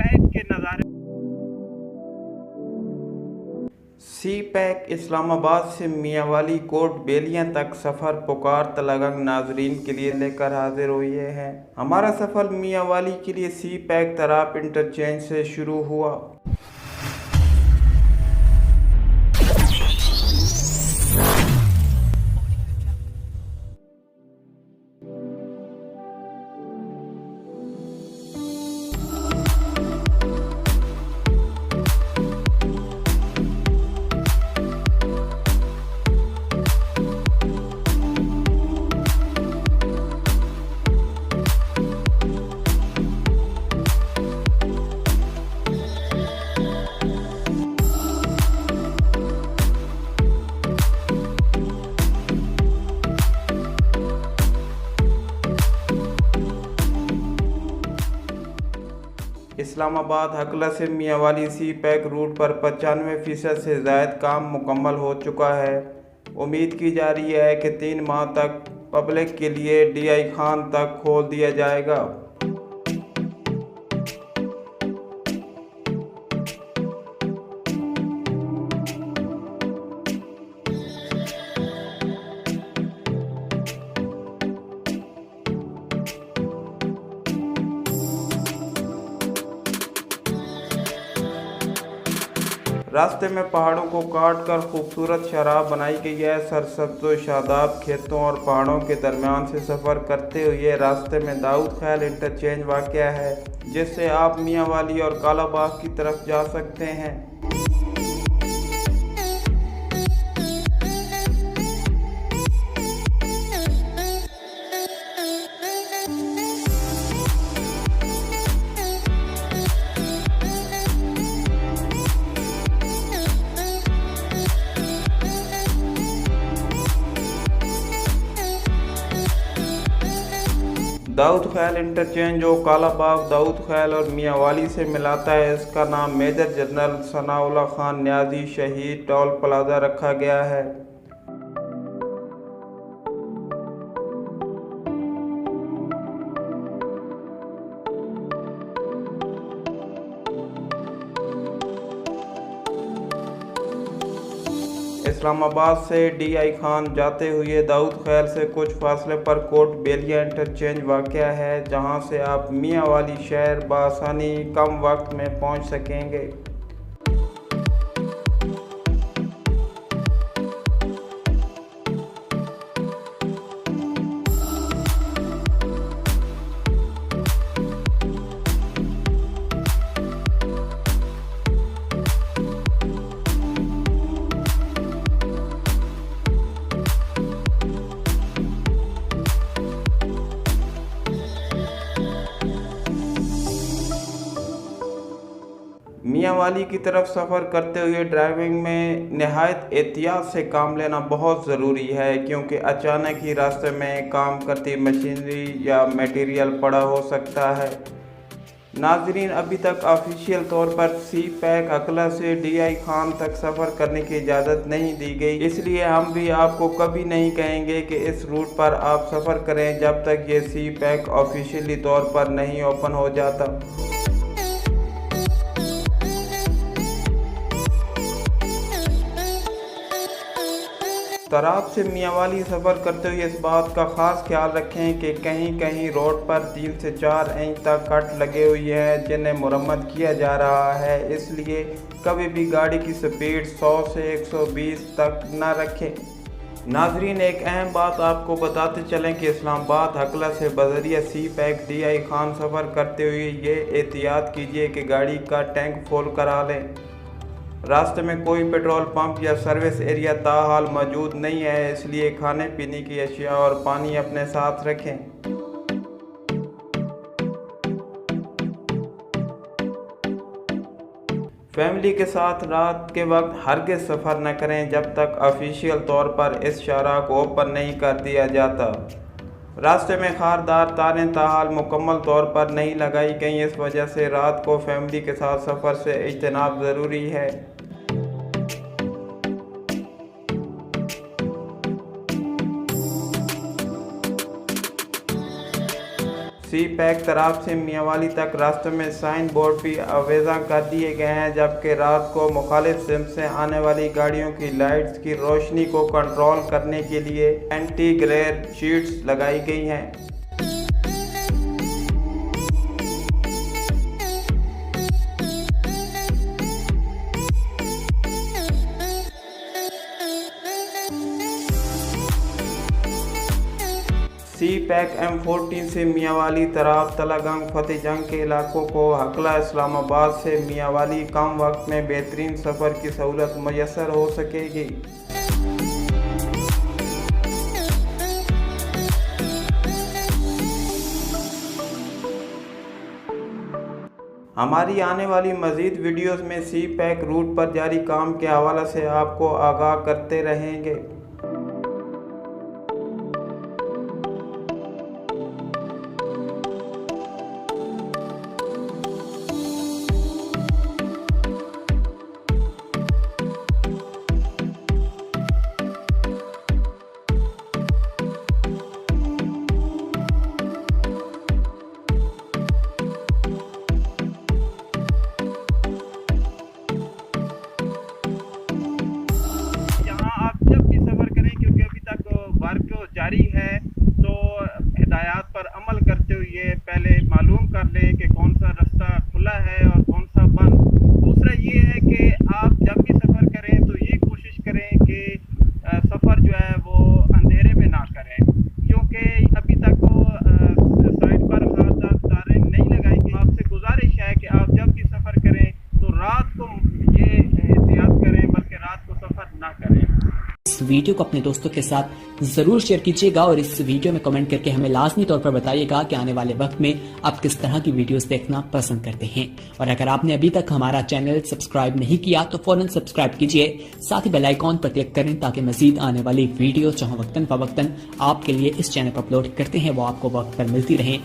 Pack के नज़ारे। सी pack Islamabad से मियांवाली कोट बेलियां तक सफ़र पुकार तलगंग नाजरीन के लिए लेकर हाजिर हुए हैं। हमारा सफ़र मियांवाली के लिए सी पैक तराप इंटरचेंज से शुरू हुआ। इस्लामाबाद हकला से मियांवाली सी पैक रूट पर 95% से ज़ायद काम मुकम्मल हो चुका है। उम्मीद की जा रही है कि 3 माह तक पब्लिक के लिए DI खान तक खोल दिया जाएगा। रास्ते में पहाड़ों को काट कर खूबसूरत शराब बनाई गई है। सरसब्ज़ शादाब खेतों और पहाड़ों के दरमियान से सफ़र करते हुए रास्ते में दाऊद खैल इंटरचेंज वाक़या है, जिससे आप मियांवाली और कालाबाग की तरफ जा सकते हैं। दाऊद खैल इंटरचेंज जो कालाबाग, दाऊद खैल और मियांवाली से मिलाता है, इसका नाम मेजर जनरल सनाउल्लाह खान न्याजी शहीद टोल प्लाजा रखा गया है। इस्लामाबाद से DI खान जाते हुए दाऊद खैल से कुछ फासले पर कोट बेलिया इंटरचेंज वाक़या है, जहां से आप मियांवाली शहर बआसानी कम वक्त में पहुंच सकेंगे। मियांवाली की तरफ सफ़र करते हुए ड्राइविंग में नहायत एहतियात से काम लेना बहुत ज़रूरी है, क्योंकि अचानक ही रास्ते में काम करती मशीनरी या मटेरियल पड़ा हो सकता है। नाजरीन, अभी तक ऑफिशियल तौर पर सी पैक हकला से DI खान तक सफ़र करने की इजाज़त नहीं दी गई, इसलिए हम भी आपको कभी नहीं कहेंगे कि इस रूट पर आप सफ़र करें जब तक ये सी पैक ऑफिशियली तौर पर नहीं ओपन हो जाता। तराब से मियांवाली सफ़र करते हुए इस बात का ख़ास ख्याल रखें कि कहीं कहीं रोड पर 3 से 4 इंच तक कट लगे हुए हैं, जिन्हें मुरम्मत किया जा रहा है, इसलिए कभी भी गाड़ी की स्पीड 100 से 120 तक न रखें। नाजरीन, एक अहम बात आपको बताते चलें कि इस्लामाबाद हकला से बजरिया सी पैक DI खान सफ़र करते हुए ये एहतियात कीजिए कि गाड़ी का टैंक फुल करा लें। रास्ते में कोई पेट्रोल पंप या सर्विस एरिया ताहाल मौजूद नहीं है, इसलिए खाने पीने की अशिया और पानी अपने साथ रखें। फैमिली के साथ रात के वक्त हरगिज़ सफ़र न करें जब तक ऑफिशियल तौर पर इस शाहराह को ओपन नहीं कर दिया जाता। रास्ते में खारदार तारें ताहाल मुकम्मल तौर पर नहीं लगाई गई, इस वजह से रात को फैमिली के साथ सफ़र से इज्तनाब ज़रूरी है। सी सी पैक तरफ से मियांवाली तक रास्ते में साइन बोर्ड भी अवेजा कर दिए गए हैं, जबकि रात को मुखालिफ सिम से आने वाली गाड़ियों की लाइट्स की रोशनी को कंट्रोल करने के लिए एंटी ग्लेयर शीट्स लगाई गई हैं। सी पैक M14 से मियांवाली तरफ तलागंग फतेहजंग के इलाकों को हकला इस्लामाबाद से मियांवाली कम वक्त में बेहतरीन सफ़र की सहूलत मैसर हो सकेगी। हमारी आने वाली मज़ीद वीडियोस में सी पैक रूट पर जारी काम के हवाले से आपको आगाह करते रहेंगे। वर्क जारी है तो हिदायत पर अमल करते हुए पहले मालूम कर लें कि कौन सा रास्ता खुला है और कौन सा बंद। दूसरा ये है कि आप जब भी सफ़र करें तो ये कोशिश करें कि सफ़र जो है वो अंधेरे में ना करें, क्योंकि अभी तक वो साइड पर तारें नहीं लगाई गई। आपसे गुजारिश है कि आप जब भी सफ़र करें तो रात को ये एहतियात करें, बल्कि रात को सफ़र ना करें। इस वीडियो को अपने दोस्तों के साथ जरूर शेयर कीजिएगा और इस वीडियो में कमेंट करके हमें लाजमी तौर पर बताइएगा कि आने वाले वक्त में आप किस तरह की वीडियोस देखना पसंद करते हैं। और अगर आपने अभी तक हमारा चैनल सब्सक्राइब नहीं किया तो फौरन सब्सक्राइब कीजिए, साथ ही बेल आइकॉन पर क्लिक करें ताकि मजीद आने वाली वीडियो जहां वक्तन फवक्तन आपके लिए इस चैनल पर अपलोड करते हैं वो आपको वक्त पर मिलती रहे।